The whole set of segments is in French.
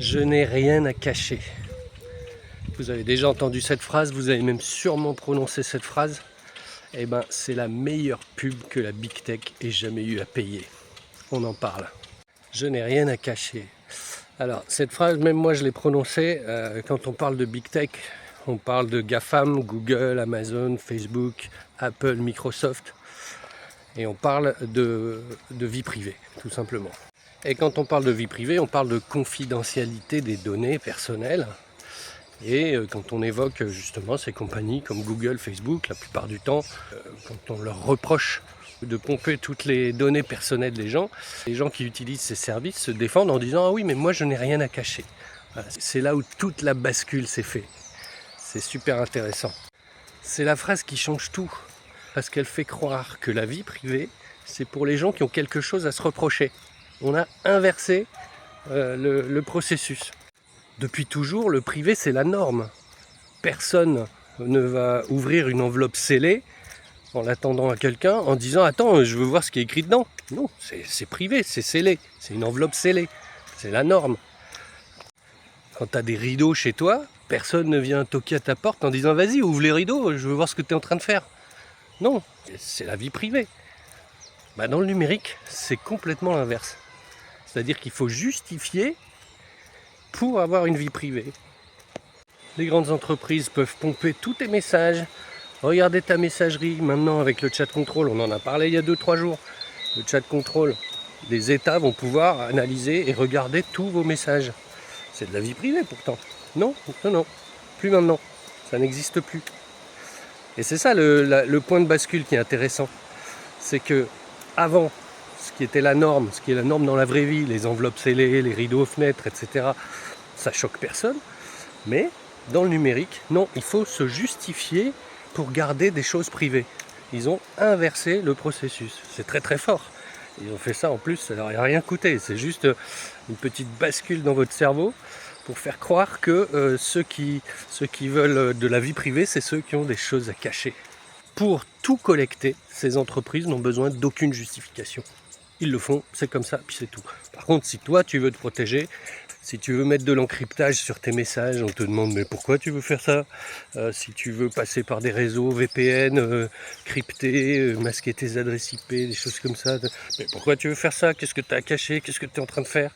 Je n'ai rien à cacher. Vous avez déjà entendu cette phrase, vous avez même sûrement prononcé cette phrase. Eh ben, c'est la meilleure pub que la Big Tech ait jamais eu à payer. On en parle. Je n'ai rien à cacher. Alors, cette phrase, même moi je l'ai prononcée. Quand on parle de Big Tech, on parle de GAFAM, Google, Amazon, Facebook, Apple, Microsoft. Et on parle de vie privée, tout simplement. Et quand on parle de vie privée, on parle de confidentialité des données personnelles. Et quand on évoque justement ces compagnies comme Google, Facebook, la plupart du temps, quand on leur reproche de pomper toutes les données personnelles des gens, les gens qui utilisent ces services se défendent en disant « Ah oui, mais moi je n'ai rien à cacher ». Voilà, c'est là où toute la bascule s'est faite. C'est super intéressant. C'est la phrase qui change tout, parce qu'elle fait croire que la vie privée, c'est pour les gens qui ont quelque chose à se reprocher. On a inversé le processus. Depuis toujours, le privé, c'est la norme. Personne ne va ouvrir une enveloppe scellée en l'attendant à quelqu'un en disant « Attends, je veux voir ce qui est écrit dedans ». Non, c'est privé, c'est scellé, c'est une enveloppe scellée, c'est la norme. Quand tu as des rideaux chez toi, personne ne vient toquer à ta porte en disant « Vas-y, ouvre les rideaux, je veux voir ce que tu es en train de faire ». Non, c'est la vie privée. Dans le numérique, c'est complètement l'inverse. C'est-à-dire qu'il faut justifier pour avoir une vie privée. Les grandes entreprises peuvent pomper tous tes messages. Regardez ta messagerie maintenant avec le chat contrôle, on en a parlé il y a 2-3 jours. Le chat contrôle, les États vont pouvoir analyser et regarder tous vos messages. C'est de la vie privée pourtant. Non, plus maintenant. Ça n'existe plus. Et c'est ça le point de bascule qui est intéressant. C'est que avant, ce qui était la norme, ce qui est la norme dans la vraie vie, les enveloppes scellées, les rideaux aux fenêtres, etc., ça choque personne. Mais dans le numérique, non, il faut se justifier pour garder des choses privées. Ils ont inversé le processus. C'est très très fort. Ils ont fait ça en plus, ça leur a rien coûté. C'est juste une petite bascule dans votre cerveau pour faire croire que ceux qui veulent de la vie privée, c'est ceux qui ont des choses à cacher. Pour tout collecter, ces entreprises n'ont besoin d'aucune justification. Ils le font, c'est comme ça, puis c'est tout. Par contre, si toi tu veux te protéger, si tu veux mettre de l'encryptage sur tes messages, on te demande mais pourquoi tu veux faire ça ? Si tu veux passer par des réseaux VPN, cryptés, masquer tes adresses IP, des choses comme ça, mais pourquoi tu veux faire ça ? Qu'est-ce que tu as à cacher ? Qu'est-ce que tu es en train de faire ?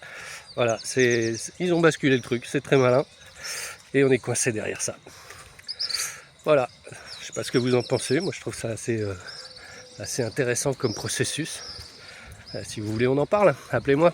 Voilà, ils ont basculé le truc, c'est très malin, et on est coincé derrière ça. Voilà, je sais pas ce que vous en pensez, moi je trouve ça assez intéressant comme processus. Si vous voulez on en parle, appelez-moi.